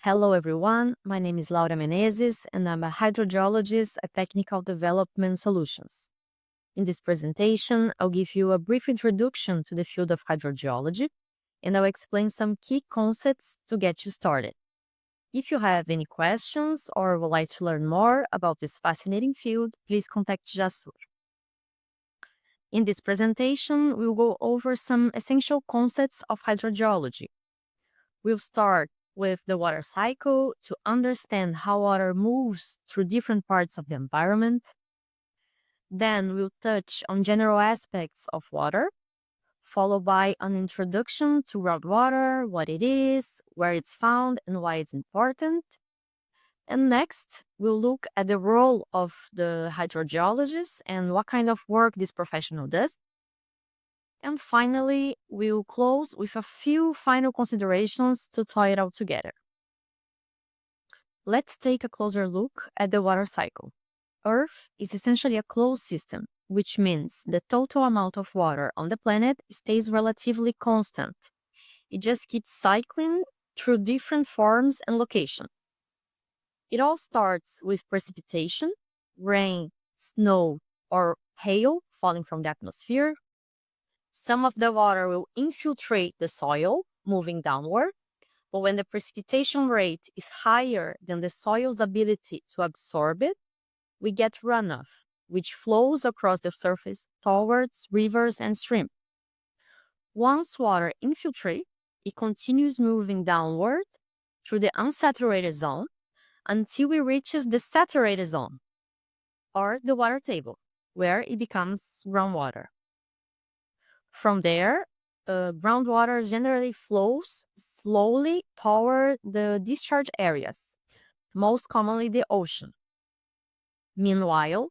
Hello everyone, my name is Laura Menezes and I'm a hydrogeologist at Technical Development Solutions. In this presentation, I'll give you a brief introduction to the field of hydrogeology and I'll explain some key concepts to get you started. If you have any questions or would like to learn more about this fascinating field, please contact Jassour. In this presentation, we'll go over some essential concepts of hydrogeology. We'll start with the water cycle to understand how water moves through different parts of the environment. Then we'll touch on general aspects of water, followed by an introduction to groundwater, what it is, where it's found, and why it's important. And next, we'll look at the role of the hydrogeologist and what kind of work this professional does. And finally, we'll close with a few final considerations to tie it all together. Let's take a closer look at the water cycle. Earth is essentially a closed system, which means the total amount of water on the planet stays relatively constant. It just keeps cycling through different forms and locations. It all starts with precipitation, rain, snow, or hail falling from the atmosphere. Some of the water will infiltrate the soil, moving downward, but when the precipitation rate is higher than the soil's ability to absorb it, we get runoff, which flows across the surface towards rivers and streams. Once water infiltrates, it continues moving downward through the unsaturated zone until it reaches the saturated zone, or the water table, where it becomes groundwater. From there, groundwater generally flows slowly toward the discharge areas, most commonly the ocean. Meanwhile,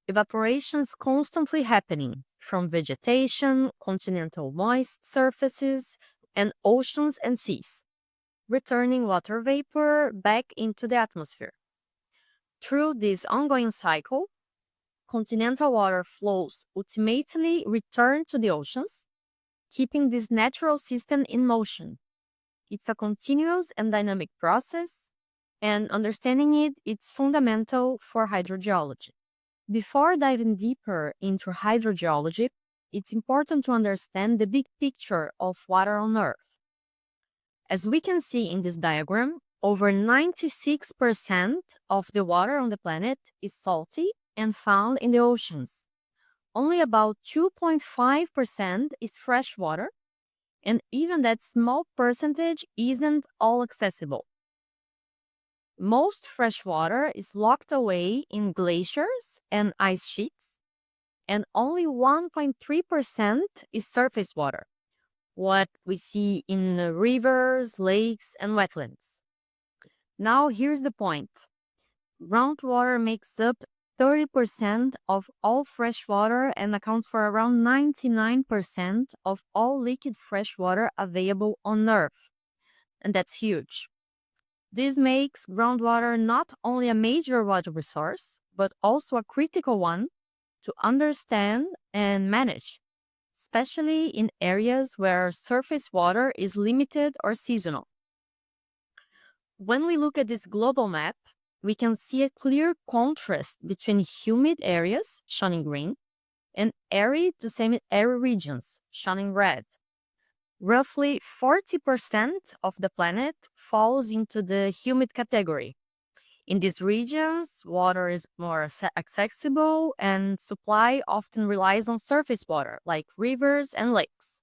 evaporation is constantly happening from vegetation, continental moist surfaces, and oceans and seas, returning water vapor back into the atmosphere. Through this ongoing cycle, continental water flows ultimately return to the oceans, keeping this natural system in motion. It's a continuous and dynamic process, and understanding it's fundamental for hydrogeology. Before diving deeper into hydrogeology, it's important to understand the big picture of water on Earth. As we can see in this diagram, over 96% of the water on the planet is salty and found in the oceans. Only about 2.5% is fresh water, and even that small percentage isn't all accessible. Most fresh water is locked away in glaciers and ice sheets, and only 1.3% is surface water, what we see in rivers, lakes, and wetlands. Now here's the point. Groundwater makes up 30% of all fresh water and accounts for around 99% of all liquid fresh water available on Earth. And that's huge. This makes groundwater not only a major water resource, but also a critical one to understand and manage, especially in areas where surface water is limited or seasonal. When we look at this global map, we can see a clear contrast between humid areas, shown in green, and arid to semi-arid regions, shown in red. Roughly 40% of the planet falls into the humid category. In these regions, water is more accessible and supply often relies on surface water, like rivers and lakes.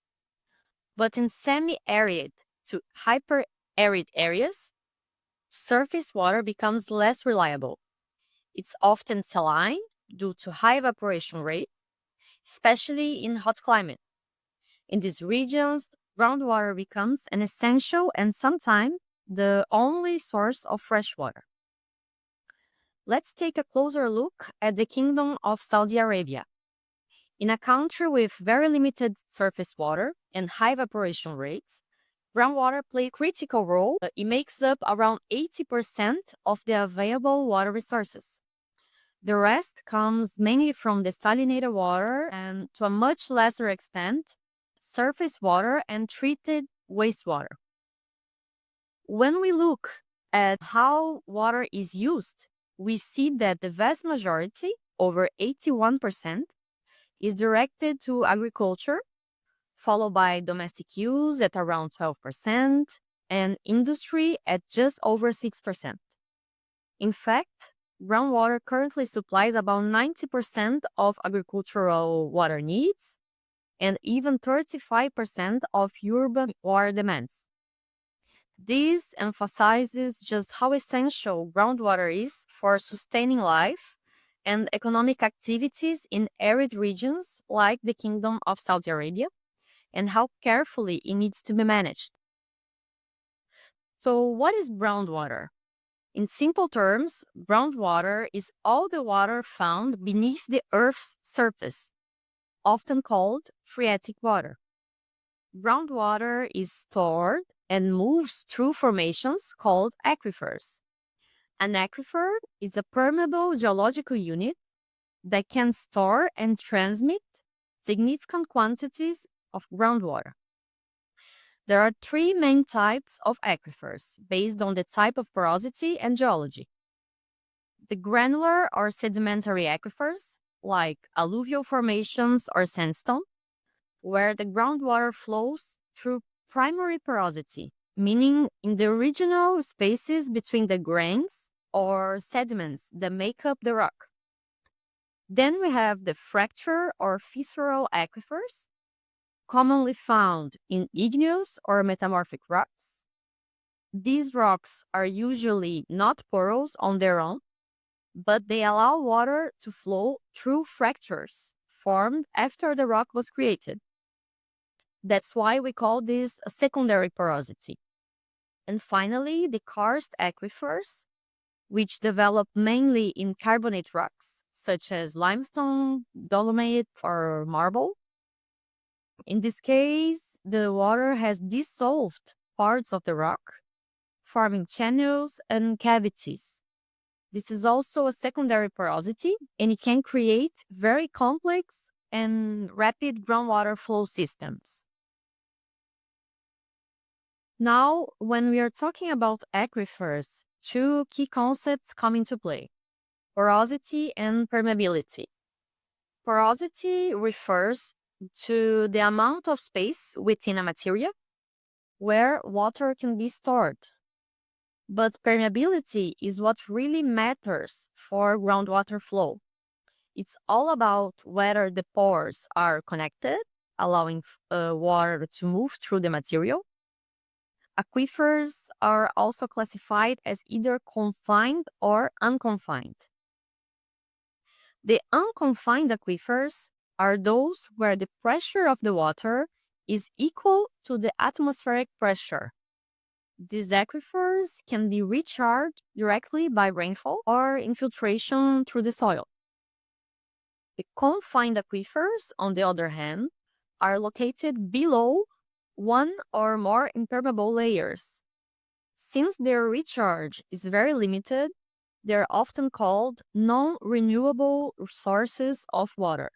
But in semi-arid to hyper-arid areas, surface water becomes less reliable. It's often saline due to high evaporation rate, especially in hot climate. In these regions, groundwater becomes an essential and sometimes the only source of fresh water. Let's take a closer look at the Kingdom of Saudi Arabia. In a country with very limited surface water and high evaporation rates, groundwater plays a critical role. It makes up around 80% of the available water resources. The rest comes mainly from desalinated water and, to a much lesser extent, surface water and treated wastewater. When we look at how water is used, we see that the vast majority, over 81%, is directed to agriculture, followed by domestic use at around 12%, and industry at just over 6%. In fact, groundwater currently supplies about 90% of agricultural water needs and even 35% of urban water demands. This emphasizes just how essential groundwater is for sustaining life and economic activities in arid regions like the Kingdom of Saudi Arabia, and how carefully it needs to be managed. So, what is groundwater? In simple terms, groundwater is all the water found beneath the Earth's surface, often called phreatic water. Groundwater is stored and moves through formations called aquifers. An aquifer is a permeable geological unit that can store and transmit significant quantities of groundwater. There are three main types of aquifers based on the type of porosity and geology. The granular or sedimentary aquifers, like alluvial formations or sandstone, where the groundwater flows through primary porosity, meaning in the original spaces between the grains or sediments that make up the rock. Then we have the fracture or fissural aquifers, commonly found in igneous or metamorphic rocks. These rocks are usually not porous on their own, but they allow water to flow through fractures formed after the rock was created. That's why we call this a secondary porosity. And finally, the karst aquifers, which develop mainly in carbonate rocks, such as limestone, dolomite, or marble. In this case, the water has dissolved parts of the rock, forming channels and cavities. This is also a secondary porosity, and it can create very complex and rapid groundwater flow systems. Now, when we are talking about aquifers, two key concepts come into play: porosity and permeability. Porosity refers to the amount of space within a material where water can be stored. But permeability is what really matters for groundwater flow. It's all about whether the pores are connected, allowing water to move through the material. Aquifers are also classified as either confined or unconfined. The unconfined aquifers are those where the pressure of the water is equal to the atmospheric pressure. These aquifers can be recharged directly by rainfall or infiltration through the soil. The confined aquifers, on the other hand, are located below one or more impermeable layers. Since their recharge is very limited, they're often called non-renewable sources of water.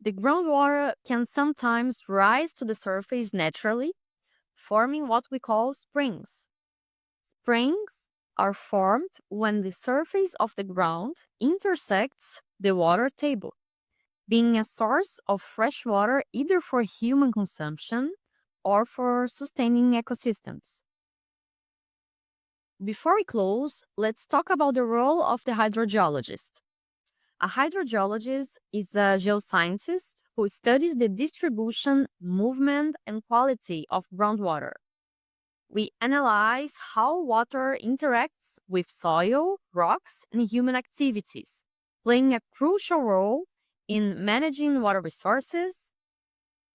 The groundwater can sometimes rise to the surface naturally, forming what we call springs. Springs are formed when the surface of the ground intersects the water table, being a source of fresh water either for human consumption or for sustaining ecosystems. Before we close, let's talk about the role of the hydrogeologist. A hydrogeologist is a geoscientist who studies the distribution, movement, and quality of groundwater. We analyze how water interacts with soil, rocks, and human activities, playing a crucial role in managing water resources,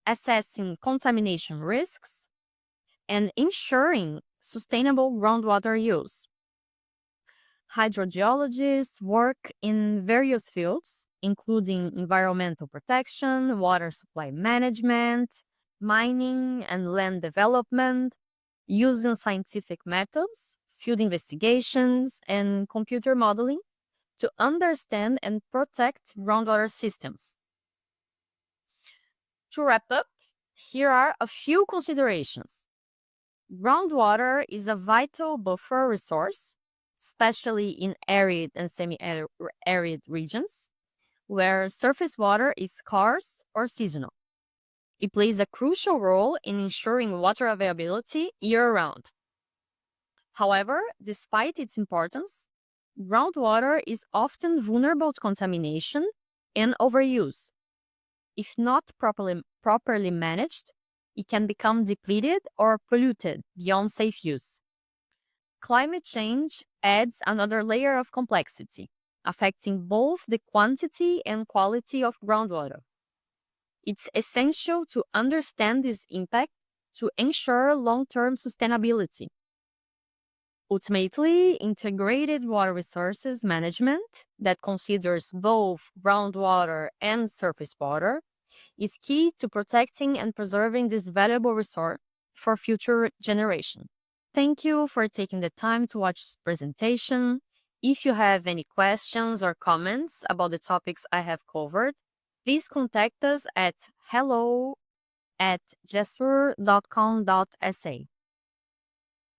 assessing contamination risks, and ensuring sustainable groundwater use. Hydrogeologists work in various fields, including environmental protection, water supply management, mining, and land development, using scientific methods, field investigations, and computer modeling to understand and protect groundwater systems. To wrap up, here are a few considerations. Groundwater is a vital buffer resource, especially in arid and semi-arid regions, where surface water is scarce or seasonal. It plays a crucial role in ensuring water availability year-round. However, despite its importance, groundwater is often vulnerable to contamination and overuse. If not properly managed, it can become depleted or polluted beyond safe use. Climate change adds another layer of complexity, affecting both the quantity and quality of groundwater. It's essential to understand this impact to ensure long-term sustainability. Ultimately, integrated water resources management that considers both groundwater and surface water is key to protecting and preserving this valuable resource for future generations. Thank you for taking the time to watch this presentation. If you have any questions or comments about the topics I have covered, please contact us at hello@jassour.com.sa.